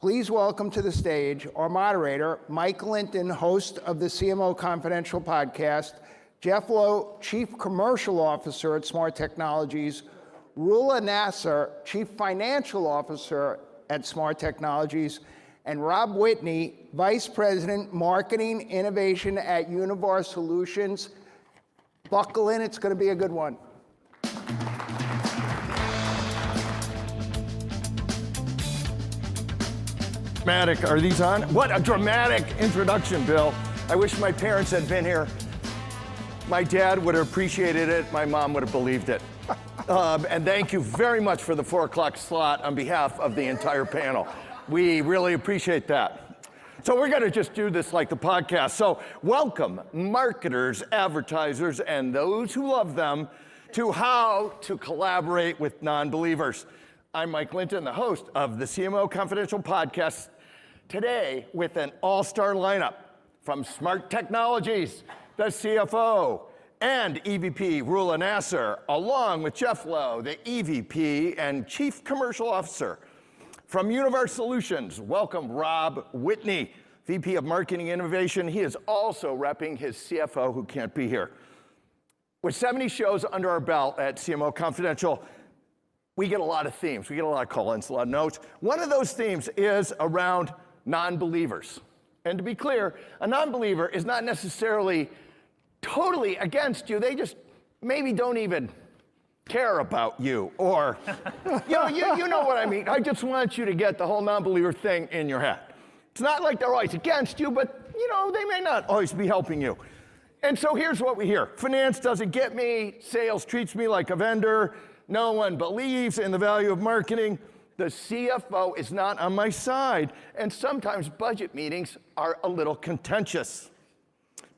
Please welcome to the stage our moderator, Mike Linton, host of the CMO Confidential Podcast, Jeff Lowe, Chief Commercial Officer at Smart Technologies, Roula Nassar, Chief Financial Officer at Smart Technologies, and Rob Whitney, Vice President, Marketing Innovation at Univar Solutions. Buckle in, it's going to be a good one. Dramatic, are these on? What a dramatic introduction, Bill. I wish my parents had been here. My dad would have appreciated it, my mom would have believed it. And thank you very much for the 4 o'clock slot on behalf of the entire panel. We really appreciate that. So we're gonna just do this like the podcast. So welcome marketers, advertisers, and those who love them to How to Collaborate with Non-Believers. I'm Mike Linton, the host of the CMO Confidential Podcast, today with an all-star lineup from Smart Technologies, the CFO, and EVP Roula Nassar, along with Jeff Lowe, the EVP and Chief Commercial Officer. From Univar Solutions, welcome Rob Whitney, VP of Marketing Innovation. He is also repping his CFO, who can't be here. With 70 shows under our belt at CMO Confidential, we get a lot of themes. We get a lot of call-ins, a lot of notes. One of those themes is around non-believers. And to be clear, a non-believer is not necessarily totally against you. They just maybe don't even care about you. Or, you know what I mean. I just want you to get the whole non-believer thing in your head. It's not like they're always against you, but they may not always be helping you. And so here's what we hear. Finance doesn't get me. Sales treats me like a vendor. No one believes in the value of marketing. The CFO is not on my side. And sometimes budget meetings are a little contentious.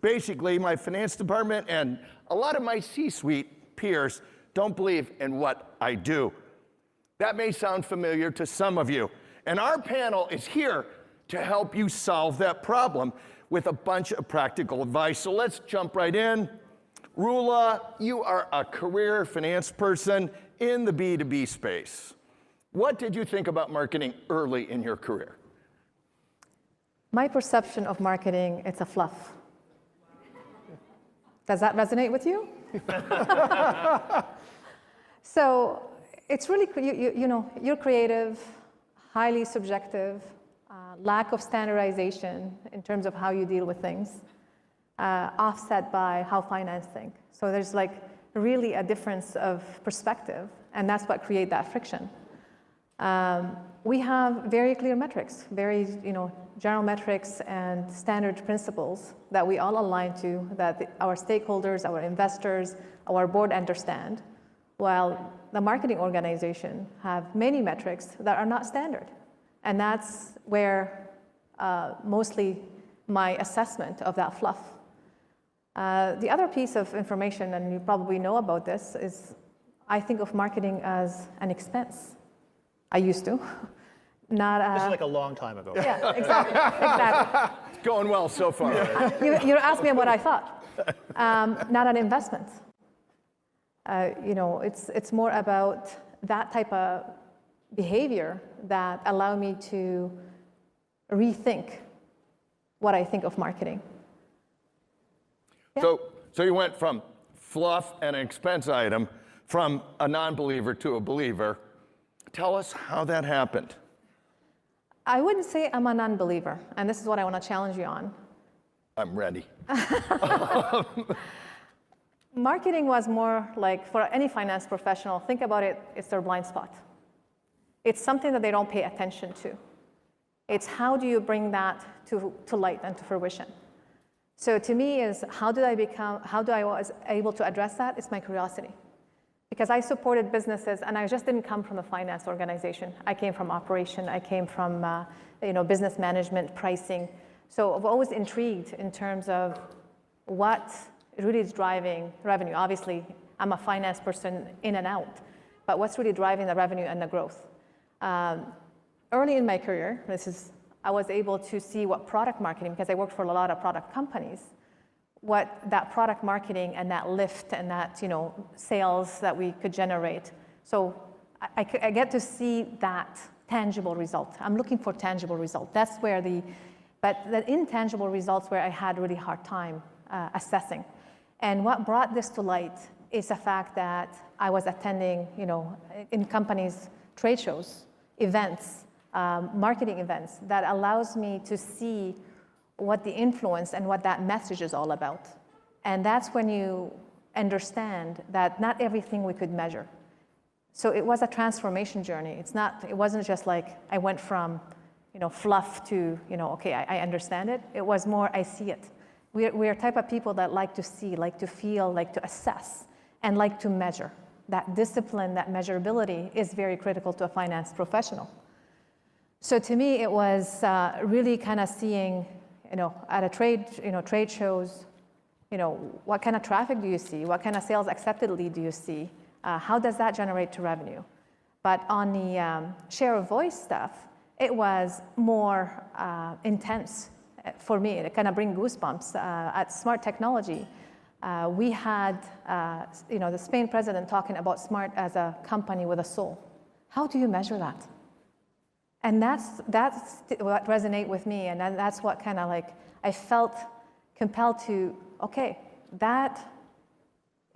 Basically, my finance department and a lot of my C-suite peers don't believe in what I do. That may sound familiar to some of you. And our panel is here to help you solve that problem with a bunch of practical advice. So let's jump right in. Roula, you are a career finance person in the B2B space. What did you think about marketing early in your career? My perception of marketing, it's a fluff. Does that resonate with you? So it's really, you're creative, highly subjective, lack of standardization in terms of how you deal with things, offset by how finance think. So there's really a difference of perspective, and that's what creates that friction. We have very clear metrics, very general metrics and standard principles that we all align to, that our stakeholders, our investors, our board understand, while the marketing organization have many metrics that are not standard. And that's where mostly my assessment of that fluff. The other piece of information, and you probably know about this, is I think of marketing as an expense. I used to. This is like a long time ago. Yeah, exactly. It's going well so far. You asked me what I thought. Not an investment. It's more about that type of behavior that allow me to rethink what I think of marketing. Yeah. So you went from fluff and an expense item from a non-believer to a believer. Tell us how that happened. I wouldn't say I'm a non-believer, and this is what I want to challenge you on. I'm ready. Marketing was more like, for any finance professional, think about it, it's their blind spot. It's something that they don't pay attention to. It's how do you bring that to light and to fruition. So to me is, how do I was able to address that? It's my curiosity. Because I supported businesses, and I just didn't come from a finance organization. I came from operation, I came from business management, pricing. So I've always intrigued in terms of what really is driving revenue. Obviously, I'm a finance person in and out, but what's really driving the revenue and the growth? Early in my career, I was able to see what product marketing, because I worked for a lot of product companies, what that product marketing and that lift and that sales that we could generate. So I get to see that tangible result. I'm looking for tangible result. That's where but the intangible results where I had really hard time assessing. And what brought this to light is the fact that I was attending, in companies, trade shows, events, marketing events that allows me to see what the influence and what that message is all about. And that's when you understand that not everything we could measure. So it was a transformation journey. It wasn't just like I went from, fluff to, okay, I understand it. It was more, I see it. We're a type of people that like to see, like to feel, like to assess, and like to measure. That discipline, that measurability is very critical to a finance professional. So to me, it was really kind of seeing, at a trade shows, what kind of traffic do you see? What kind of sales accepted lead do you see? How does that generate to revenue? But on the share of voice stuff, it was more intense for me. It kind of bring goosebumps. At Smart Technology, we had the Spain president talking about Smart as a company with a soul. How do you measure that? And that's what resonated with me, and that's what kind of like I felt compelled to, okay, that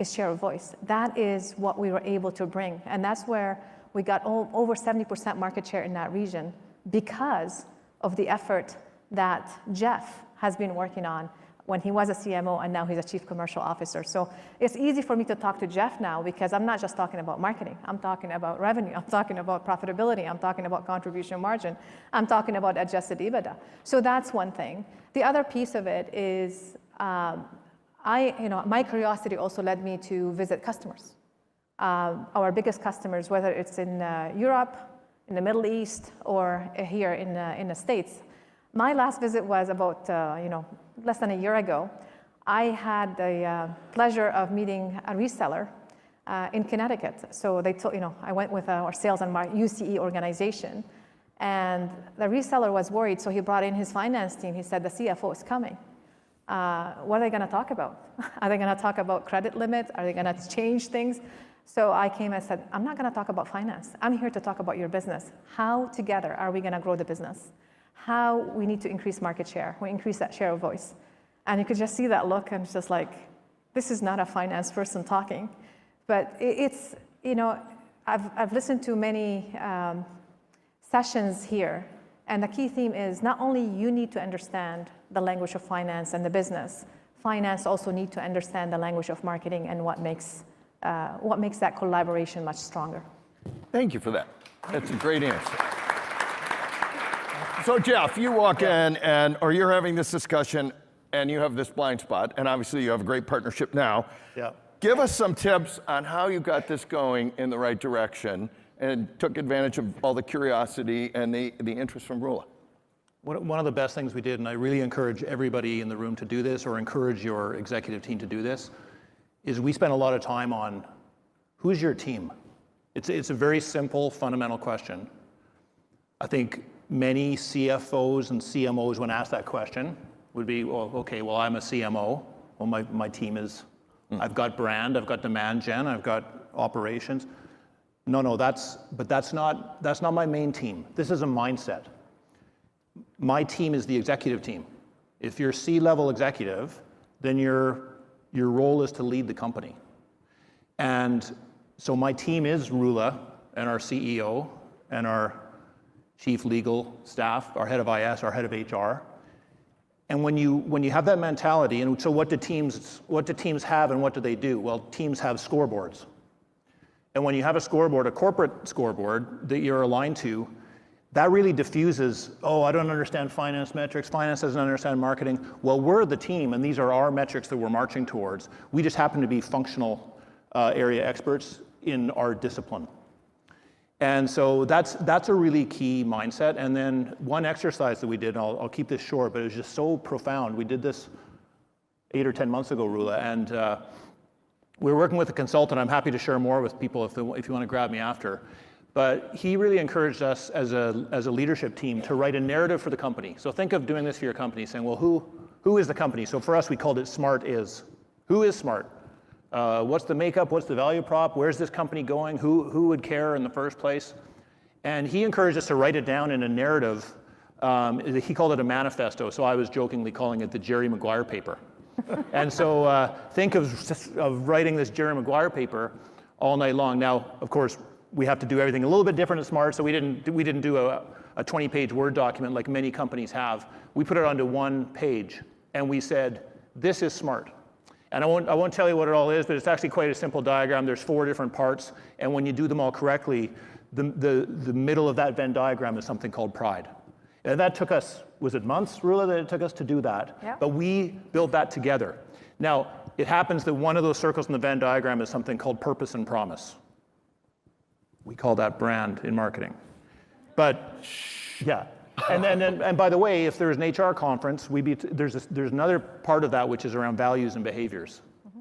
is share of voice. That is what we were able to bring. And that's where we got over 70% market share in that region because of the effort that Jeff has been working on when he was a CMO and now he's a chief commercial officer. So it's easy for me to talk to Jeff now because I'm not just talking about marketing. I'm talking about revenue. I'm talking about profitability. I'm talking about contribution margin. I'm talking about adjusted EBITDA. So that's one thing. The other piece of it is my curiosity also led me to visit customers. Our biggest customers, whether it's in Europe, in the Middle East, or here in the States. My last visit was about less than a year ago. I had the pleasure of meeting a reseller in Connecticut. So they told, I went with our sales and UCE organization, and the reseller was worried, so he brought in his finance team. He said, the CFO is coming. What are they going to talk about? Are they going to talk about credit limits? Are they going to change things? So I came and said, I'm not going to talk about finance. I'm here to talk about your business. How together are we going to grow the business? How we need to increase market share, we increase that share of voice. And you could just see that look, and it's just like, this is not a finance person talking. But it's, I've listened to many sessions here, and the key theme is not only you need to understand the language of finance and the business, finance also need to understand the language of marketing and what makes that collaboration much stronger. Thank you for that. That's a great answer. So Jeff, you walk in or you're having this discussion and you have this blind spot, and obviously you have a great partnership now. Yeah. Give us some tips on how you got this going in the right direction and took advantage of all the curiosity and the interest from Roula. One of the best things we did, and I really encourage everybody in the room to do this, or encourage your executive team to do this, is we spent a lot of time on who's your team? It's a very simple, fundamental question. I think many CFOs and CMOs, when asked that question, would be, well, I'm a CMO. Well, my team is, I've got brand, I've got demand gen, I've got operations. No, that's not my main team. This is a mindset. My team is the executive team. If you're C-level executive, then your role is to lead the company. And so my team is Roula and our CEO and our chief legal staff, our head of IS, our head of HR. And when you have that mentality, and so what do teams have and what do they do? Well, teams have scoreboards. And when you have a scoreboard, a corporate scoreboard that you're aligned to, that really diffuses, I don't understand finance metrics, finance doesn't understand marketing. Well, we're the team, and these are our metrics that we're marching towards. We just happen to be functional area experts in our discipline. And so that's a really key mindset. And then one exercise that we did, and I'll keep this short, but it was just so profound. We did this 8 or 10 months ago, Roula, and we were working with a consultant. I'm happy to share more with people if you want to grab me after. But he really encouraged us as a leadership team to write a narrative for the company. So think of doing this for your company, saying, well, who is the company? So for us, we called it Smart Is. Who is Smart? What's the makeup? What's the value prop? Where's this company going? Who would care in the first place? And he encouraged us to write it down in a narrative. He called it a manifesto, so I was jokingly calling it the Jerry Maguire paper. And so think of writing this Jerry Maguire paper all night long. Now, of course, we have to do everything a little bit different at Smart, so we didn't do a 20-page Word document like many companies have. We put it onto one page, and we said, this is Smart. And I won't tell you what it all is, but it's actually quite a simple diagram. There's 4 different parts, and when you do them all correctly, the middle of that Venn diagram is something called pride. And that took us, was it months, Roula, that it took us to do that? Yeah. But we built that together. Now, it happens that one of those circles in the Venn diagram is something called purpose and promise. We call that brand in marketing. But, yeah. And by the way, if there's an HR conference, there's another part of that which is around values and behaviors. Mm-hmm.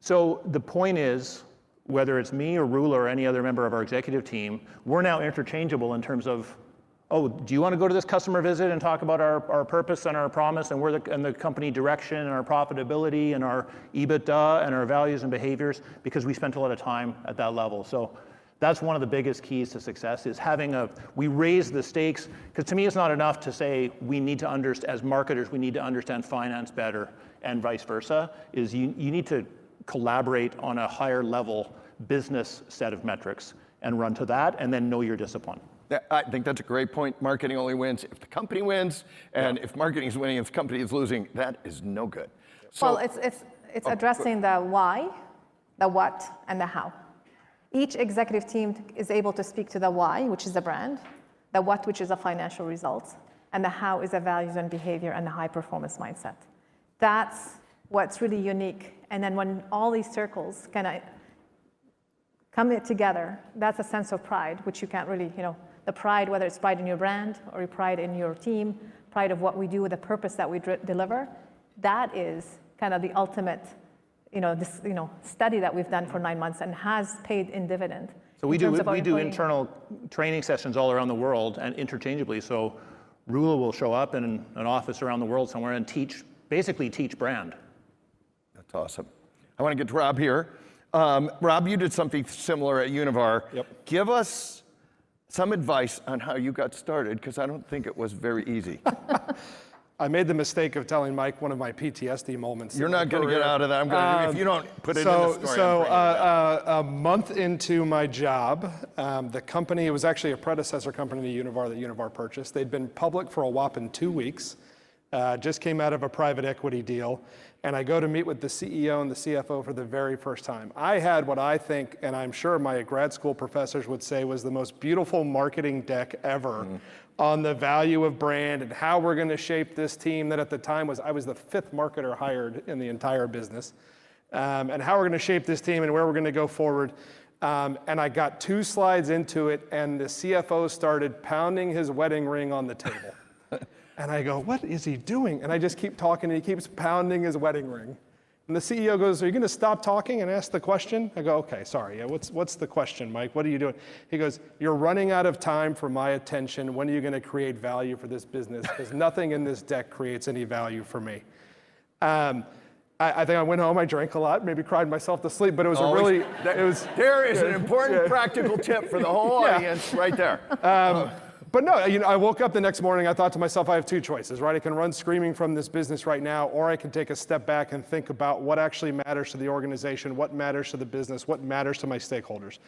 So the point is, whether it's me or Roula or any other member of our executive team, we're now interchangeable in terms of, oh, do you want to go to this customer visit and talk about our purpose and our promise and the company direction and our profitability and our EBITDA and our values and behaviors? Because we spent a lot of time at that level. So that's one of the biggest keys to success, is we raise the stakes. Because to me, it's not enough to say we need to understand, as marketers, we need to understand finance better and vice versa, is you need to collaborate on a higher level business set of metrics and run to that, and then know your discipline. I think that's a great point. Marketing only wins if the company wins, and if marketing is winning and the company is losing, that is no good. So, Well, it's addressing the why, the what, and the how. Each executive team is able to speak to the why, which is the brand, the what, which is the financial results, and the how is the values and behavior and the high performance mindset. That's what's really unique. And then when all these circles kind of come together, that's a sense of pride, which you can't really, the pride, whether it's pride in your brand or your pride in your team, pride of what we do with the purpose that we deliver, that is kind of the ultimate, study that we've done for 9 months and has paid in dividend. So we do internal training sessions all around the world and interchangeably. So Roula will show up in an office around the world somewhere and basically teach brand. That's awesome. I want to get to Rob here. Rob, you did something similar at Univar. Yep. Give us some advice on how you got started, because I don't think it was very easy. I made the mistake of telling Mike one of my PTSD moments. You're not going to get out of that. I'm going to, if you don't put it in the story. So a month into my job, the company, it was actually a predecessor company to Univar that Univar purchased. They'd been public for a whopping 2 weeks, just came out of a private equity deal, and I go to meet with the CEO and the CFO for the very first time. I had what I think, and I'm sure my grad school professors would say, was the most beautiful marketing deck ever on the value of brand and how we're going to shape this team that at the time I was the 5th marketer hired in the entire business, and how we're going to shape this team and where we're going to go forward. And I got 2 slides into it, and the CFO started pounding his wedding ring on the table. And I go, what is he doing? And I just keep talking, and he keeps pounding his wedding ring. And the CEO goes, are you going to stop talking and ask the question? I go, okay, sorry. Yeah, what's the question, Mike? What are you doing? He goes, you're running out of time for my attention. When are you going to create value for this business? Because nothing in this deck creates any value for me. I think I went home, I drank a lot, maybe cried myself to sleep, but it was There is an important practical tip for the whole audience right there. But no, I woke up the next morning, I thought to myself, I have 2 choices, right? I can run screaming from this business right now, or I can take a step back and think about what actually matters to the organization, what matters to the business, what matters to my stakeholders.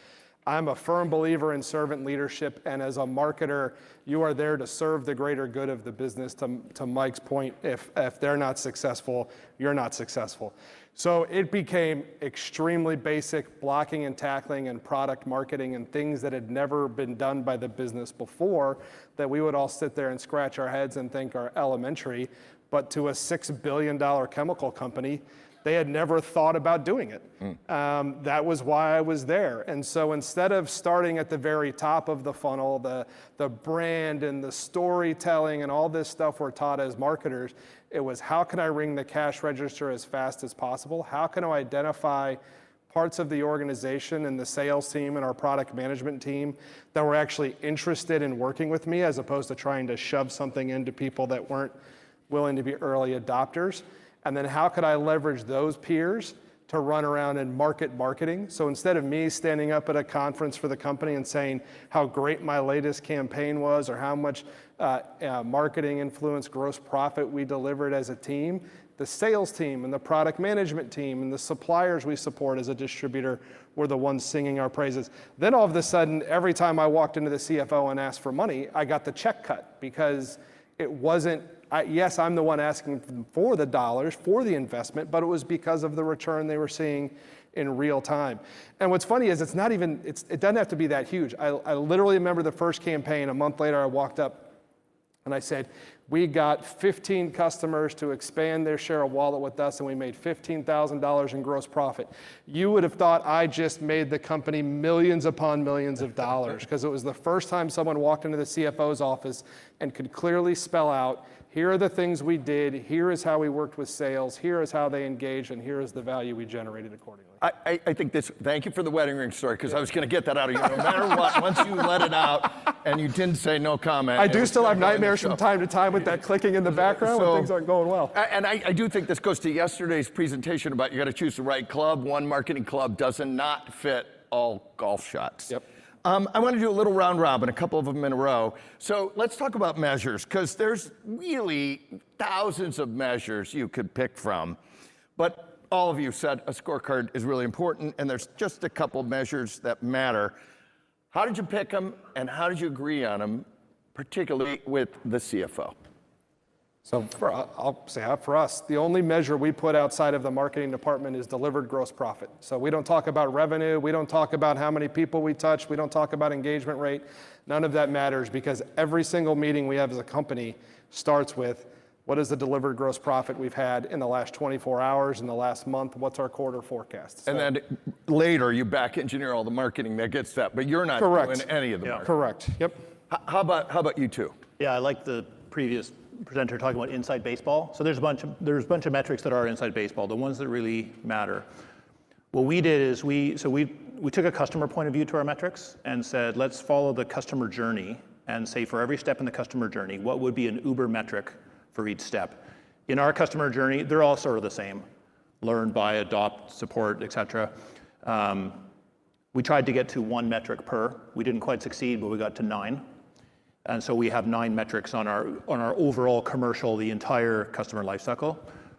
I'm a firm believer in servant leadership, and as a marketer, you are there to serve the greater good of the business. To Mike's point, if they're not successful, you're not successful. So it became extremely basic blocking and tackling and product marketing and things that had never been done by the business before that we would all sit there and scratch our heads and think are elementary, but to a $6 billion chemical company, they had never thought about doing it. That was why I was there. And so instead of starting at the very top of the funnel, the brand and the storytelling and all this stuff we're taught as marketers, it was how can I ring the cash register as fast as possible? How can I identify parts of the organization and the sales team and our product management team that were actually interested in working with me as opposed to trying to shove something into people that weren't willing to be early adopters? And then how could I leverage those peers to run around and marketing. So instead of me standing up at a conference for the company and saying how great my latest campaign was or how much marketing influence gross profit we delivered as a team, the sales team and the product management team and the suppliers we support as a distributor were the ones singing our praises. Then all of a sudden, every time I walked into the CFO and asked for money, I got the check cut because it wasn't, yes, I'm the one asking for the dollars, for the investment, but it was because of the return they were seeing in real time. And what's funny is it doesn't have to be that huge. I literally remember the first campaign, a month later I walked up and I said, we got 15 customers to expand their share of wallet with us, and we made $15,000 in gross profit. You would have thought I just made the company millions upon millions of dollars, because it was the first time someone walked into the CFO's office and could clearly spell out, here are the things we did, here is how we worked with sales, here is how they engaged, and here is the value we generated accordingly. I think this, thank you for the wedding ring story, because I was going to get that out of you. No matter what, once you let it out and you didn't say no comment. I do still have nightmares from time to time with that clicking in the background when things aren't going well. And I do think this goes to yesterday's presentation about you got to choose the right club. One marketing club does not fit all golf shots. Yep. I want to do a little round robin, a couple of them in a row. So let's talk about measures, because there's really thousands of measures you could pick from. But all of you said a scorecard is really important, and there's just a couple measures that matter. How did you pick them, and how did you agree on them, particularly with the CFO? So I'll say for us, the only measure we put outside of the marketing department is delivered gross profit. So we don't talk about revenue, we don't talk about how many people we touch, we don't talk about engagement rate. None of that matters, because every single meeting we have as a company starts with, what is the delivered gross profit we've had in the last 24 hours, in the last month, what's our quarter forecast? So, and then later you back engineer all the marketing that gets that, but you're not doing any of the marketing. Correct, yep. How about you two? Yeah, I like the previous presenter talking about inside baseball. So there's a bunch of metrics that are inside baseball, the ones that really matter. What we did is we took a customer point of view to our metrics and said, let's follow the customer journey and say for every step in the customer journey, what would be an Uber metric for each step? In our customer journey, they're all sort of the same: learn, buy, adopt, support, etc. We tried to get to one metric per. We didn't quite succeed, but we got to 9. And so we have 9 metrics on our overall commercial, the entire customer lifecycle.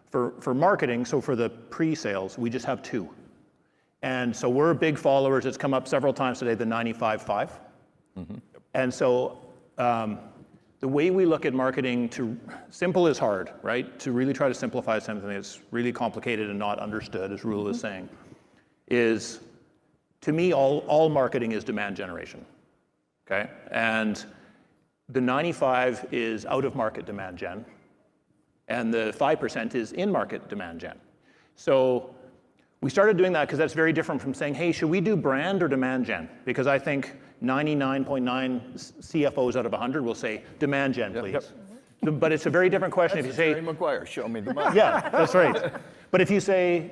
For marketing, so for the pre-sales, we just have 2. And so we're big followers. It's come up several times today, the 95-5. Mm-hmm. And so the way we look at marketing, simple is hard, right? To really try to simplify something that's really complicated and not understood, as Roula is saying, is, to me, all marketing is demand generation, okay? And the 95 is out-of-market demand gen, and the 5% is in-market demand gen. So we started doing that because that's very different from saying, hey, should we do brand or demand gen? Because I think 99.9 CFOs out of 100 will say, demand gen, please. Yep. But it's a very different question if you say— Jerry Maguire, show me the money. Yeah, that's right. But if you say,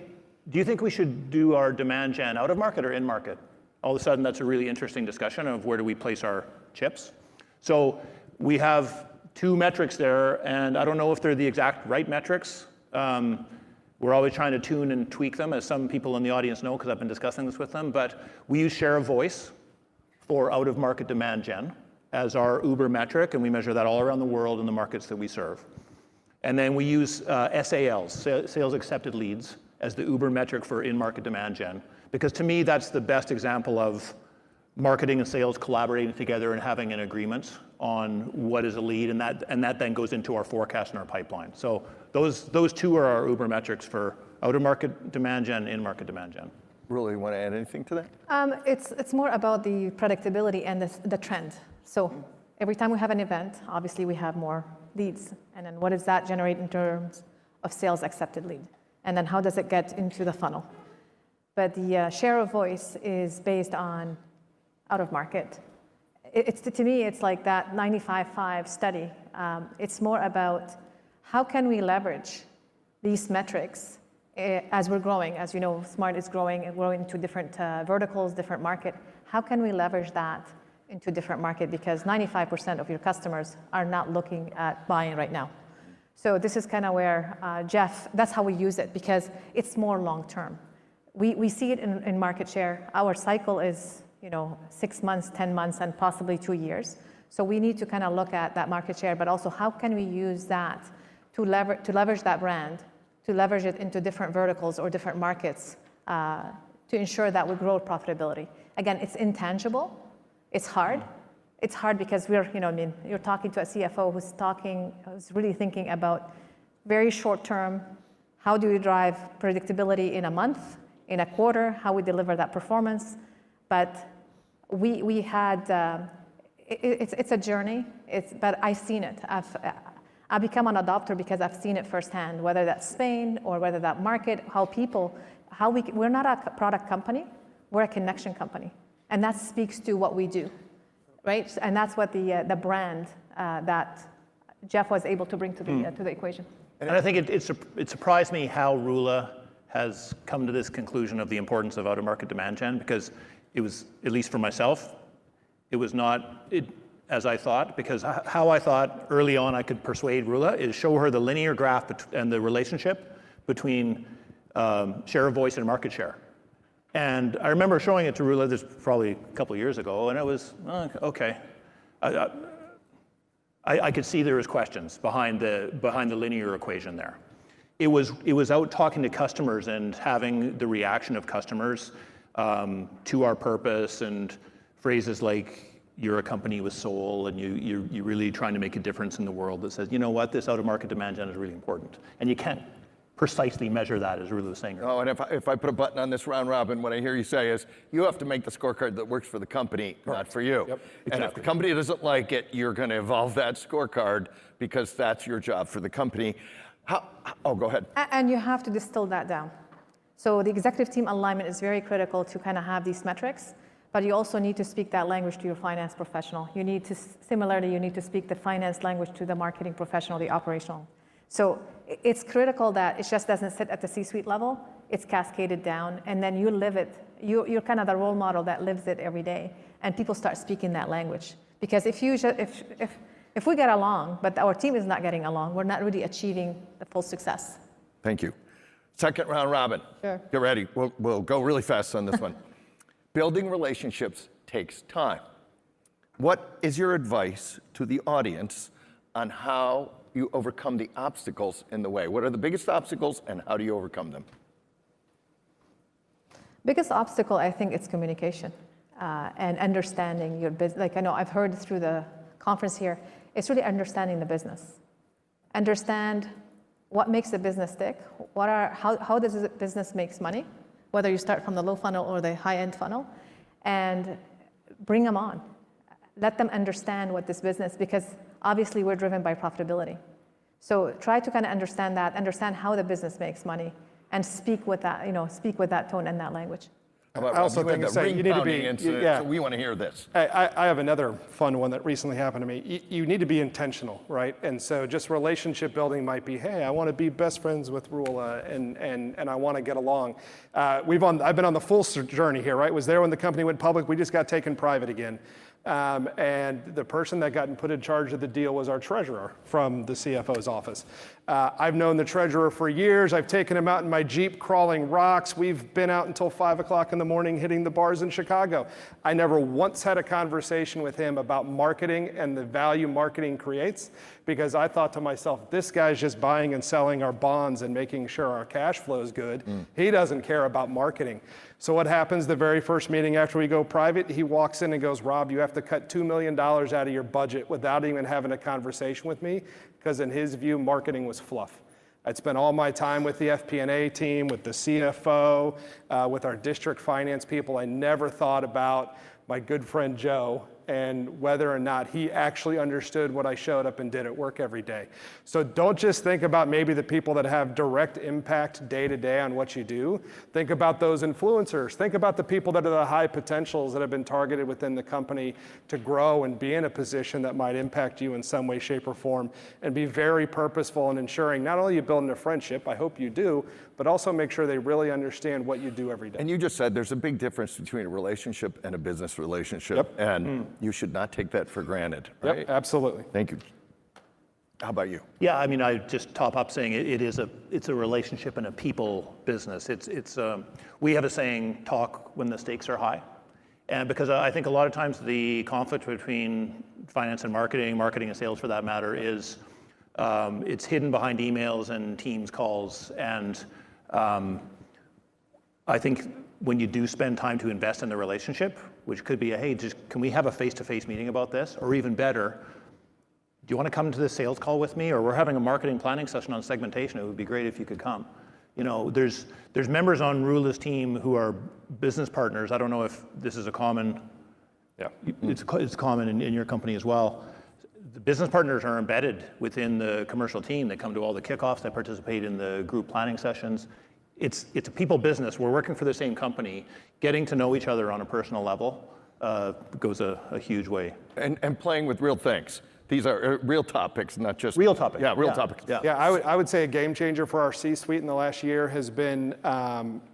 do you think we should do our demand gen out of market or in market? All of a sudden, that's a really interesting discussion of where do we place our chips. So we have 2 metrics there, and I don't know if they're the exact right metrics. We're always trying to tune and tweak them, as some people in the audience know, because I've been discussing this with them. But we use share of voice for out-of-market demand gen as our Uber metric, and we measure that all around the world in the markets that we serve. And then we use SALs, sales accepted leads, as the Uber metric for in-market demand gen, because to me, that's the best example of marketing and sales collaborating together and having an agreement on what is a lead, and that then goes into our forecast and our pipeline. So those 2 are our Uber metrics for out-of-market demand gen, in-market demand gen. Roula, you want to add anything to that? It's more about the predictability and the trend. So every time we have an event, obviously we have more leads, and then what does that generate in terms of sales accepted lead? And then how does it get into the funnel? But the share of voice is based on out of market. To me, it's like that 95-5 study. It's more about how can we leverage these metrics as we're growing. As you know, Smart is growing and growing into different verticals, different market. How can we leverage that into different market? Because 95% of your customers are not looking at buying right now. So this is kind of where Jeff, that's how we use it, because it's more long-term. We see it in market share. Our cycle is 6 months, 10 months, and possibly 2 years. So we need to kind of look at that market share, but also how can we use that to leverage that brand, to leverage it into different verticals or different markets to ensure that we grow profitability. Again, it's intangible. It's hard. It's hard because you're talking to a CFO who's really thinking about very short term, how do we drive predictability in a month, in a quarter, how we deliver that performance. But we had, it's a journey, but I've seen it. I've become an adopter because I've seen it firsthand, whether that's Spain or whether that market, we're not a product company, we're a connection company. And that speaks to what we do, right? And that's what the brand that Jeff was able to bring to the equation. And I think it surprised me how Roula has come to this conclusion of the importance of out-of-market demand gen, because it was, at least for myself, it was not as I thought, because how I thought early on I could persuade Roula is show her the linear graph and the relationship between share of voice and market share. And I remember showing it to Roula, this probably a couple of years ago, and it was, okay. I could see there was questions behind the linear equation there. It was out talking to customers and having the reaction of customers to our purpose, and phrases like, you're a company with soul, and you're really trying to make a difference in the world, that says, you know what, this out-of-market demand gen is really important. And you can't precisely measure that, as Roula was saying. Oh, and if I put a button on this round robin, what I hear you say is, you have to make the scorecard that works for the company, not for you. Yep, And if the company doesn't like it, you're going to evolve that scorecard, because that's your job for the company. Go ahead. And you have to distill that down. So the executive team alignment is very critical to kind of have these metrics, but you also need to speak that language to your finance professional. You need to speak the finance language to the marketing professional, the operational. So it's critical that it just doesn't sit at the C-suite level, it's cascaded down, and then you live it. You're kind of the role model that lives it every day, and people start speaking that language. Because if we get along, but our team is not getting along, we're not really achieving the full success. Thank you. Second round robin. Sure. Get ready. We'll go really fast on this one. Building relationships takes time. What is your advice to the audience on how you overcome the obstacles in the way? What are the biggest obstacles, and how do you overcome them? Biggest obstacle, I think, it's communication and understanding your business. Like I know I've heard through the conference here, it's really understanding the business. Understand what makes the business tick. How does the business makes money? Whether you start from the low funnel or the high-end funnel, and bring them on. Let them understand what this business, because obviously we're driven by profitability. So try to kind of understand that, understand how the business makes money, and speak with that tone and that language. I also think you need to be, so we want to hear this. I have another fun one that recently happened to me. You need to be intentional, right? And so just relationship building might be, hey, I want to be best friends with Roula, and I want to get along. I've been on the full journey here, right? Was there when the company went public. We just got taken private again. And the person that got put in charge of the deal was our treasurer from the CFO's office. I've known the treasurer for years. I've taken him out in my Jeep crawling rocks. We've been out until 5 o'clock in the morning hitting the bars in Chicago. I never once had a conversation with him about marketing and the value marketing creates, because I thought to myself, this guy's just buying and selling our bonds and making sure our cash flow is good. He doesn't care about marketing. So what happens the very first meeting after we go private? He walks in and goes, Rob, you have to cut $2 million out of your budget without even having a conversation with me, because in his view, marketing was fluff. I'd spent all my time with the FP&A team, with the CFO, with our district finance people. I never thought about my good friend Joe and whether or not he actually understood what I showed up and did at work every day. So don't just think about maybe the people that have direct impact day to day on what you do. Think about those influencers. Think about the people that are the high potentials that have been targeted within the company to grow and be in a position that might impact you in some way, shape, or form, and be very purposeful in ensuring not only you build a friendship, I hope you do, but also make sure they really understand what you do every day. And you just said there's a big difference between a relationship and a business relationship, and you should not take that for granted, right? Yep, absolutely. Thank you. How about you? Yeah, I mean, I just top up saying it's a relationship and a people business. We have a saying, talk when the stakes are high. And because I think a lot of times the conflict between finance and marketing and sales for that matter, is it's hidden behind emails and Teams calls. And I think when you do spend time to invest in the relationship, which could be hey, can we have a face-to-face meeting about this? Or even better, do you want to come to this sales call with me? Or we're having a marketing planning session on segmentation. It would be great if you could come. You know, there's members on Roula's team who are business partners. I don't know if this is a common, it's common in your company as well. The business partners are embedded within the commercial team. They come to all the kickoffs, they participate in the group planning sessions. It's a people business. We're working for the same company. Getting to know each other on a personal level goes a huge way. And playing with real things. These are real topics, not just... Real topics. Yeah, real topics. Yeah, I would say a game changer for our C-suite in the last year has been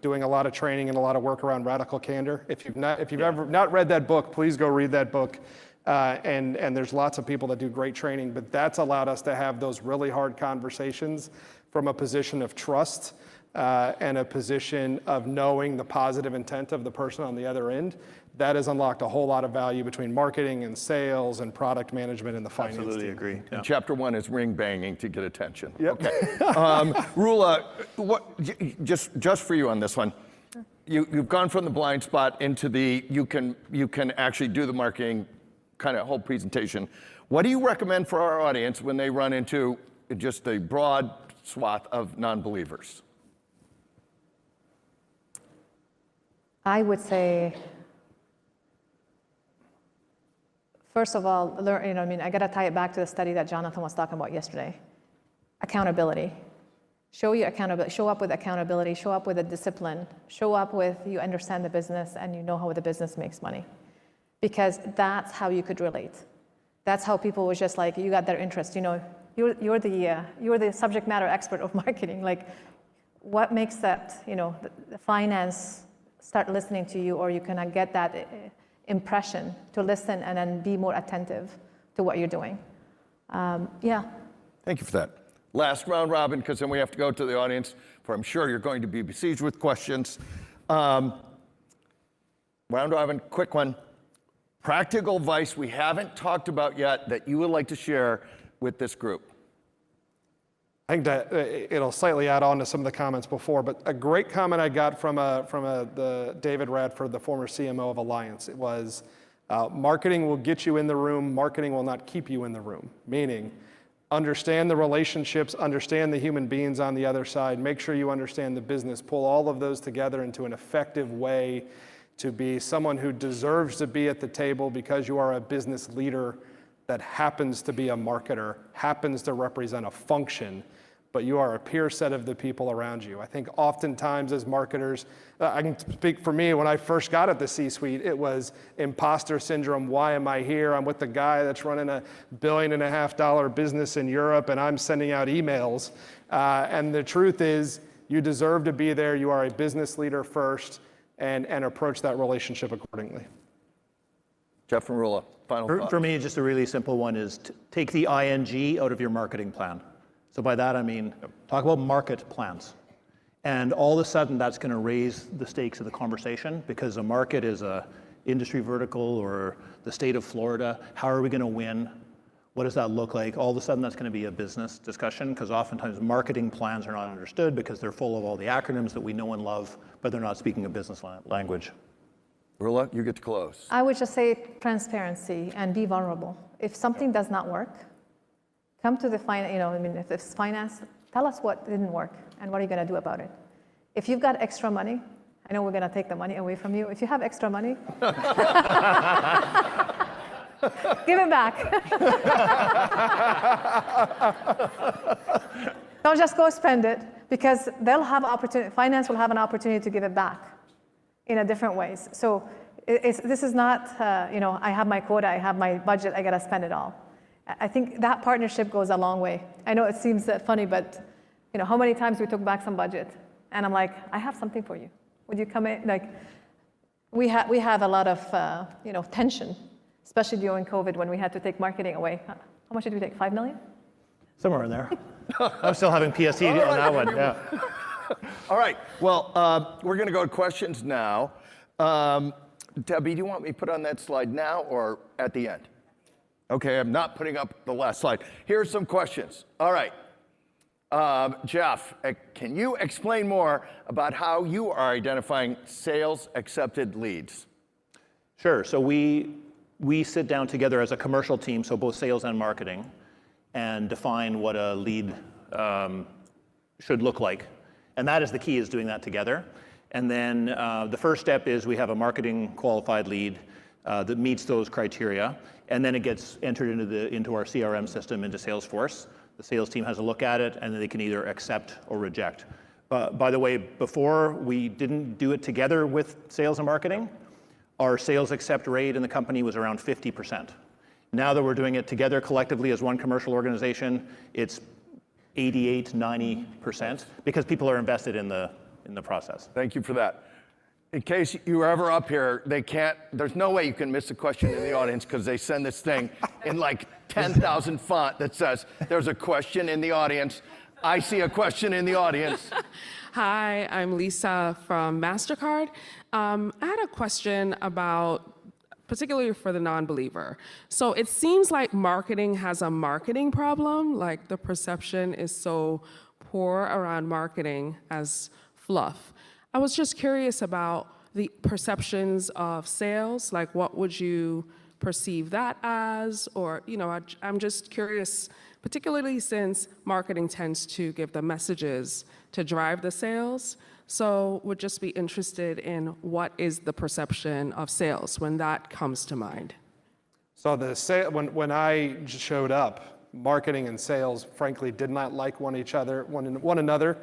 doing a lot of training and a lot of work around radical candor. If you've ever not read that book, please go read that book. And there's lots of people that do great training, but that's allowed us to have those really hard conversations from a position of trust and a position of knowing the positive intent of the person on the other end. That has unlocked a whole lot of value between marketing and sales and product management and the finance Absolutely team. agree. Yeah. Chapter 1 is ring banging to get attention. Yep. Okay. Roula, just for you on this one, you've gone from the blind spot into the you can actually do the marketing kind of whole presentation. What do you recommend for our audience when they run into just a broad swath of non-believers? I would say, first of all, I got to tie it back to the study that Jonathan was talking about yesterday. Accountability. Show up with accountability, show up with a discipline, show up with you understand the business and you know how the business makes money. Because that's how you could relate. That's how people was just like, you got their interest. You know, you're the subject matter expert of marketing. Like, what makes that, the finance start listening to you, or you can get that impression to listen and then be more attentive to what you're doing. Yeah. Thank you for that. Last round robin, because then we have to go to the audience, for I'm sure you're going to be besieged with questions. Round robin, quick one. Practical advice we haven't talked about yet that you would like to share with this group. I think that it'll slightly add on to some of the comments before, but a great comment I got from the David Radford, the former CMO of Alliance, it was, marketing will get you in the room, marketing will not keep you in the room. Meaning, understand the relationships, understand the human beings on the other side, make sure you understand the business, pull all of those together into an effective way to be someone who deserves to be at the table because you are a business leader that happens to be a marketer, happens to represent a function, but you are a peer set of the people around you. I think oftentimes as marketers, I can speak for me, when I first got at the C-suite, it was imposter syndrome. Why am I here? I'm with the guy that's running $1.5 billion business in Europe and I'm sending out emails. And the truth is, you deserve to be there. You are a business leader first and approach that relationship accordingly. Jeff and Roula, final thoughts. For me, just a really simple one is to take the ing out of your marketing plan. So by that, I mean, talk about market plans. And all of a sudden, that's going to raise the stakes of the conversation because a market is a industry vertical or the state of Florida. How are we going to win? What does that look like? All of a sudden, that's going to be a business discussion because oftentimes marketing plans are not understood because they're full of all the acronyms that we know and love, but they're not speaking a business language. Roula, you get to close. I would just say transparency and be vulnerable. If something does not work, come to the finance, if it's finance, tell us what didn't work and what are you going to do about it. If you've got extra money, I know we're going to take the money away from you. If you have extra money, give it back. Don't just go spend it because they'll have opportunity. Finance will have an opportunity to give it back in a different ways. So this is not, I have my quota, I have my budget, I got to spend it all. I think that partnership goes a long way. I know it seems funny, but how many times we took back some budget, and I'm like, I have something for you. Would you come in? Like, we have a lot of tension, especially during COVID when we had to take marketing away. How much did we take? $5 million? Somewhere in there. I'm still having PST on that one, yeah. All right, well, we're gonna go to questions now. Debbie, do you want me to put on that slide now or at the end? Okay, I'm not putting up the last slide. Here's some questions. All right, Jeff, can you explain more about how you are identifying sales accepted leads? Sure, so we sit down together as a commercial team, so both sales and marketing, and define what a lead should look like. And that is the key, is doing that together. And then the first step is we have a marketing qualified lead that meets those criteria, and then it gets entered into our CRM system, into Salesforce. The sales team has a look at it, and then they can either accept or reject. By the way, before we didn't do it together with sales and marketing, our sales accept rate in the company was around 50%. Now that we're doing it together collectively as one commercial organization, it's 88, 90%, because people are invested in the process. Thank you for that. In case you were ever up here, there's no way you can miss a question in the audience because they send this thing in like 10,000 font that says, there's a question in the audience. I see a question in the audience. Hi, I'm Lisa from MasterCard. I had a question about, particularly for the non-believer. So it seems like marketing has a marketing problem, like the perception is so poor around marketing as fluff. I was just curious about the perceptions of sales, like what would you perceive that as? Or, I'm just curious, particularly since marketing tends to give the messages to drive the sales. So would just be interested in what is the perception of sales when that comes to mind. So when I showed up, marketing and sales, frankly, did not like one another.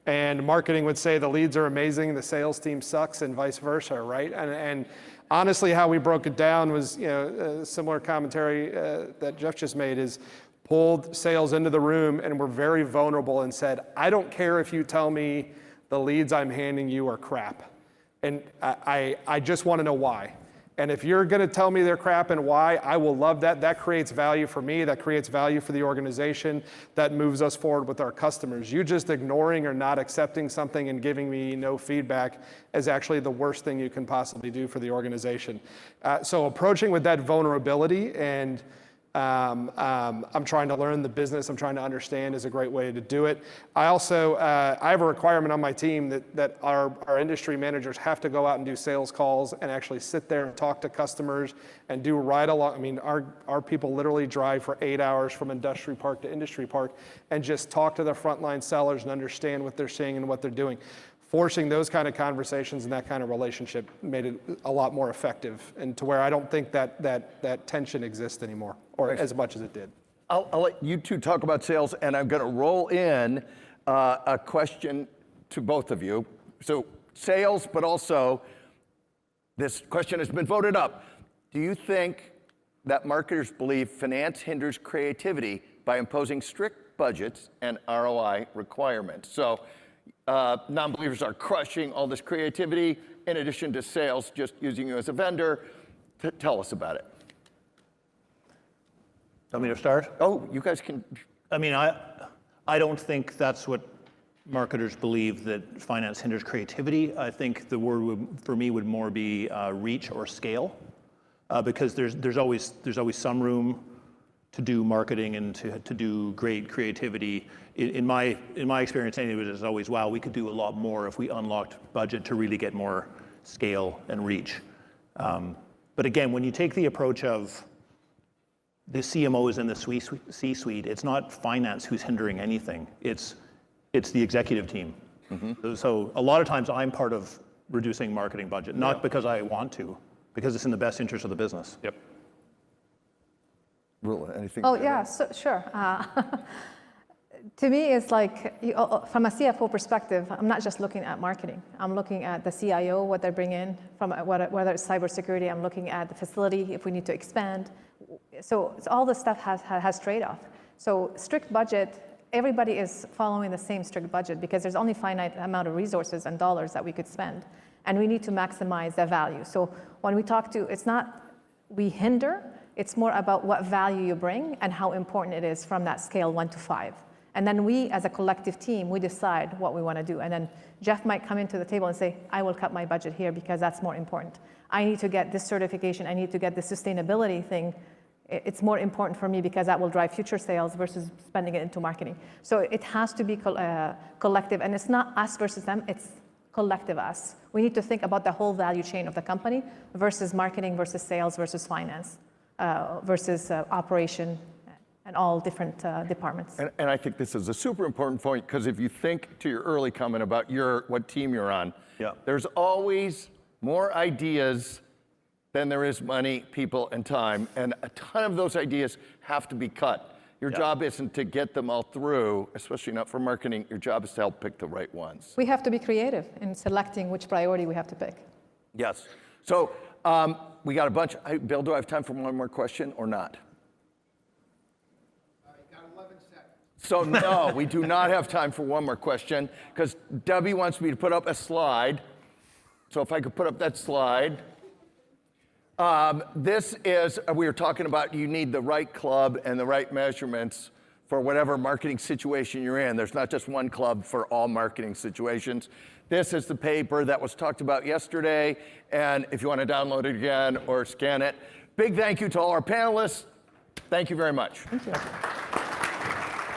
And marketing would say the leads are amazing, the sales team sucks, and vice versa, right? And honestly, how we broke it down was, a similar commentary that Jeff just made, is pulled sales into the room and were very vulnerable and said, I don't care if you tell me the leads I'm handing you are crap. And I just want to know why. And if you're going to tell me they're crap and why, I will love that. That creates value for me. That creates value for the organization. That moves us forward with our customers. You just ignoring or not accepting something and giving me no feedback is actually the worst thing you can possibly do for the organization. So approaching with that vulnerability and I'm trying to learn the business, I'm trying to understand is a great way to do it. I also, I have a requirement on my team that our industry managers have to go out and do sales calls and actually sit there and talk to customers and do ride along. I mean, our people literally drive for 8 hours from industry park to industry park and just talk to the frontline sellers and understand what they're seeing and what they're doing. Forcing those kind of conversations and that kind of relationship made it a lot more effective, and to where I don't think that tension exists anymore, or as much as it did. I'll let you two talk about sales, and I'm going to roll in a question to both of you. So sales, but also this question has been voted up. Do you think that marketers believe finance hinders creativity by imposing strict budgets and ROI requirements? So non-believers are crushing all this creativity in addition to sales, just using you as a vendor. Tell us about it. Want me to start? Oh, you guys can. I mean, I don't think that's what marketers believe, that finance hinders creativity. I think the word for me would more be reach or scale, because there's always some room to do marketing and to do great creativity. In my experience, anyway, it's always, wow, we could do a lot more if we unlocked budget to really get more scale and reach. But again, when you take the approach of the CMOs and the C-suite, it's not finance who's hindering anything. It's the executive team. Mm-hmm. So a lot of times I'm part of reducing marketing budget, not because I want to, because it's in the best interest of the business. Yep. Roula, anything? Oh, yeah, sure. To me, it's like, from a CFO perspective, I'm not just looking at marketing. I'm looking at the CIO, what they bring in, from whether it's cybersecurity. I'm looking at the facility, if we need to expand. So all this stuff has trade-off. So strict budget, everybody is following the same strict budget because there's only finite amount of resources and dollars that we could spend. And we need to maximize the value. So when we talk to, it's not we hinder, It's more about what value you bring and how important it is from that scale 1 to 5. And then we, as a collective team, we decide what we want to do. And then Jeff might come into the table and say, I will cut my budget here because that's more important. I need to get this certification. I need to get this sustainability thing. It's more important for me because that will drive future sales versus spending it into marketing. So it has to be collective. And it's not us versus them. It's collective us. We need to think about the whole value chain of the company versus marketing versus sales versus finance versus operation and all different departments. And I think this is a super important point, because if you think to your early comment about what team you're on, there's always more ideas than there is money, people, and time. And a ton of those ideas have to be cut. Your job isn't to get them all through, especially not for marketing. Your job is to help pick the right ones. We have to be creative in selecting which priority we have to pick. Yes. So we got a bunch. Bill, do I have time for one more question or not? Got 11 seconds. So no, we do not have time for one more question, because Debbie wants me to put up a slide. So if I could put up that slide. This is, we were talking about you need the right club and the right measurements for whatever marketing situation you're in. There's not just one club for all marketing situations. This is the paper that was talked about yesterday, and if you want to download it again or scan it. Big thank you to all our panelists. Thank you very much. Thank you.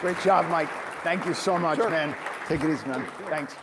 Great job, Mike. Thank you so much, man. Take it easy, man. Thanks.